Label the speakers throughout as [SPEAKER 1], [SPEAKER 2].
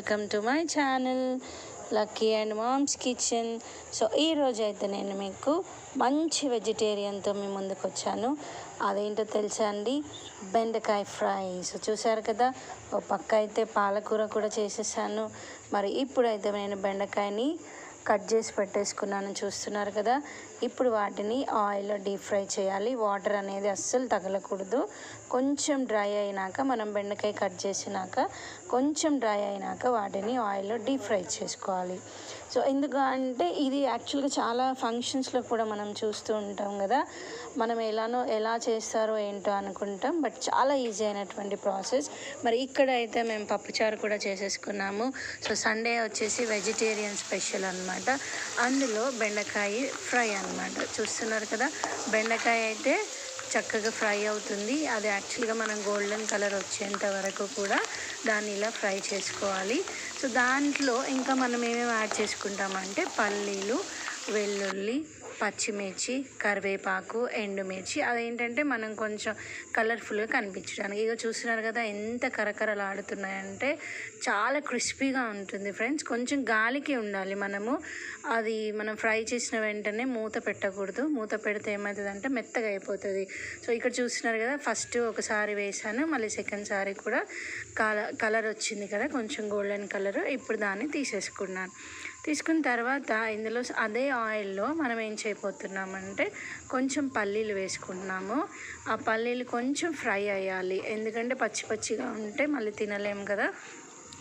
[SPEAKER 1] Welcome to my channel lucky and mom's kitchen. So ఈరోజు అయితే నేను మీకు మంచి వెజిటేరియన్తో మీ ముందుకు వచ్చాను. అదేంటో తెలుసా అండి, బెండకాయ ఫ్రై. సో చూసారు కదా, ఒక పక్క అయితే పాలకూర కూడా చేసేసాను. మరి ఇప్పుడైతే నేను బెండకాయని కట్ చేసి పెట్టేసుకున్నాను, చూస్తున్నారు కదా. ఇప్పుడు వాటిని ఆయిల్లో డీప్ ఫ్రై చేయాలి. వాటర్ అనేది అస్సలు తగలకూడదు. కొంచెం డ్రై అయినాక, మనం బెండకాయ కట్ చేసినాక కొంచెం డ్రై అయినాక వాటిని ఆయిల్లో డీప్ ఫ్రై చేసుకోవాలి. సో ఎందుకు అంటే ఇది యాక్చువల్గా చాలా ఫంక్షన్స్లో కూడా మనం చూస్తూ ఉంటాం కదా. మనం ఎలా చేస్తారో ఏంటో అనుకుంటాం, బట్ చాలా ఈజీ అయినటువంటి ప్రాసెస్. మరి ఇక్కడ అయితే మేము పప్పుచారు కూడా చేసేసుకున్నాము. సో సండే వచ్చేసి వెజిటేరియన్ స్పెషల్ అన్నమాట. అందులో బెండకాయ ఫ్రై అన్నమాట. చూస్తున్నారు కదా, బెండకాయ అయితే చక్కగా ఫ్రై అవుతుంది. అది యాక్చువల్గా మనం గోల్డెన్ కలర్ వచ్చేంత వరకు కూడా దాన్ని ఇలా ఫ్రై చేసుకోవాలి. సో దాంట్లో ఇంకా మనం ఏమేమి యాడ్ చేసుకుంటామంటే పల్లీలు, వెల్లుల్లి, పచ్చిమిర్చి, కరివేపాకు, ఎండుమిర్చి. అదేంటంటే మనం కొంచెం కలర్ఫుల్గా కనిపించడానికి. ఇక చూస్తున్నారు కదా ఎంత కరకరలాడుతున్నాయంటే చాలా క్రిస్పీగా ఉంటుంది ఫ్రెండ్స్. కొంచెం గాలికి ఉండాలి. మనం ఫ్రై చేసిన వెంటనే మూత పెట్టకూడదు. మూత పెడితే ఏమవుతుందంటే మెత్తగా అయిపోతుంది. సో ఇక్కడ చూస్తున్నారు కదా, ఫస్ట్ ఒకసారి వేసాను, మళ్ళీ సెకండ్ సారి కూడా కలర్ వచ్చింది కదా, కొంచెం గోల్డెన్ కలర్. ఇప్పుడు దాన్ని తీసుకున్న తర్వాత ఇందులో అదే ఆయిల్లో మనం ఏం చేయబోతున్నామంటే కొంచెం పల్లీలు వేసుకుంటున్నాము. ఆ పల్లీలు కొంచెం ఫ్రై అయ్యాలి, ఎందుకంటే పచ్చిగా ఉంటే మళ్ళీ తినలేము కదా.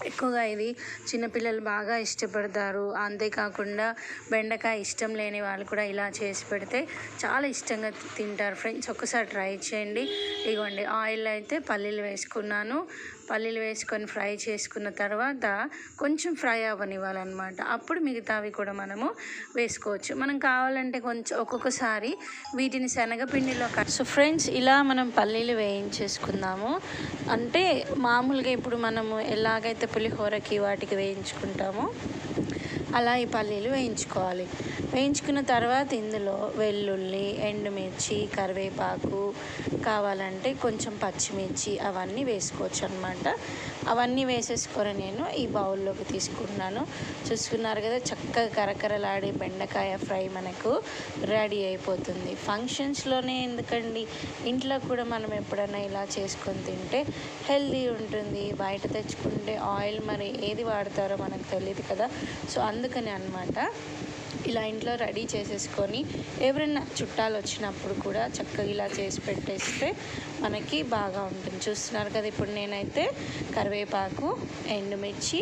[SPEAKER 1] ఎక్కువగా ఇది చిన్నపిల్లలు బాగా ఇష్టపడతారు. అంతేకాకుండా బెండకాయ ఇష్టం లేని వాళ్ళు కూడా ఇలా చేసి పెడితే చాలా ఇష్టంగా తింటారు ఫ్రెండ్స్. ఒక్కసారి ట్రై చేయండి. ఇదిగోండి, ఆయిల్ అయితే పల్లీలు వేసుకున్నాను. పల్లీలు వేసుకొని ఫ్రై చేసుకున్న తర్వాత కొంచెం ఫ్రై అవ్వనివ్వాలన్నమాట. అప్పుడు మిగతావి కూడా మనము వేసుకోవచ్చు. మనం కావాలంటే కొంచెం ఒక్కొక్కసారి వీటిని శనగపిండిలో సో ఫ్రెండ్స్, ఇలా మనం పల్లీలు వేయించేసుకుందాము. అంటే మామూలుగా ఇప్పుడు మనము ఎలాగైతే పులిహోరకి వాటికి వేయించుకుంటామో అలా ఈ పల్లీలు వేయించుకున్న తర్వాత ఇందులో వెల్లుల్లి, ఎండుమిర్చి, కరివేపాకు, కావాలంటే కొంచెం పచ్చిమిర్చి అవన్నీ వేసుకోవచ్చు అనమాట. అవన్నీ వేసేసుకొని నేను ఈ బౌల్లోకి తీసుకున్నాను. చూసుకున్నారు కదా, చక్కగా కరకరలాడే బెండకాయ ఫ్రై మనకు రెడీ అయిపోతుంది. ఫంక్షన్స్లోనే ఎందుకండి, ఇంట్లో కూడా మనం ఎప్పుడైనా ఇలా చేసుకొని తింటే హెల్తీ ఉంటుంది. బయట తెచ్చుకుంటే ఆయిల్ మరి ఏది వాడతారో మనకు తెలియదు కదా. సో అందుకని అన్నమాట ఇలా ఇంట్లో రెడీ చేసేసుకొని ఎవరైనా చుట్టాలు వచ్చినప్పుడు కూడా చక్కగా ఇలా చేసి పెట్టేస్తే మనకి బాగా ఉంటుంది. చూస్తున్నారు కదా, ఇప్పుడు నేనైతే కరివేపాకు, ఎండుమిర్చి,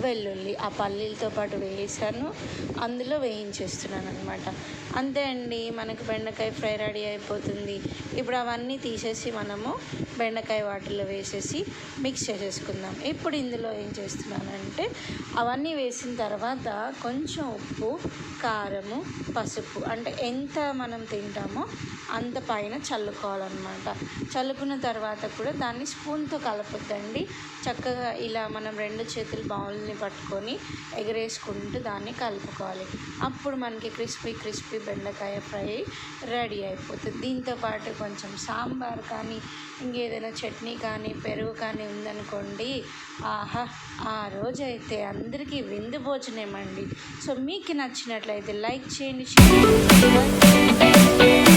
[SPEAKER 1] వెల్లుల్లి ఆ పల్లీలతో పాటు వేసాను, అందులో వేయించేస్తున్నాను అనమాట. అంతే అండి, మనకు బెండకాయ ఫ్రై రెడీ అయిపోతుంది. ఇప్పుడు అవన్నీ తీసేసి మనము బెండకాయ వాటిల్లో వేసేసి మిక్స్ చేసేసుకుందాం. ఇప్పుడు ఇందులో ఏం చేస్తున్నానంటే అవన్నీ వేసిన తర్వాత కొంచెం ఉప్పు, కారము, పసుపు, అంటే ఎంత మనం తింటామో అంత పైన చల్లుకోవాలన్నమాట. చల్లుకున్న తర్వాత కూడా దాన్ని స్పూన్తో కలపొద్దండి. చక్కగా ఇలా మనం 2 చేతులు బౌల్ని పట్టుకొని ఎగరేసుకుంటూ దాన్ని కలుపుకోవాలి. అప్పుడు మనకి క్రిస్పీ బెండకాయ ఫ్రై రెడీ అయిపోతుంది. దీంతోపాటు కొంచెం సాంబార్ కానీ ఇంకేదైనా చట్నీ కానీ పెరుగు కానీ ఉందనుకోండి, ఆహా, ఆ రోజైతే అందరికీ విందు భోజనమండి. సో మీకు నచ్చినట్లయితే లైక్ చేయండి, షేర్ చేయండి.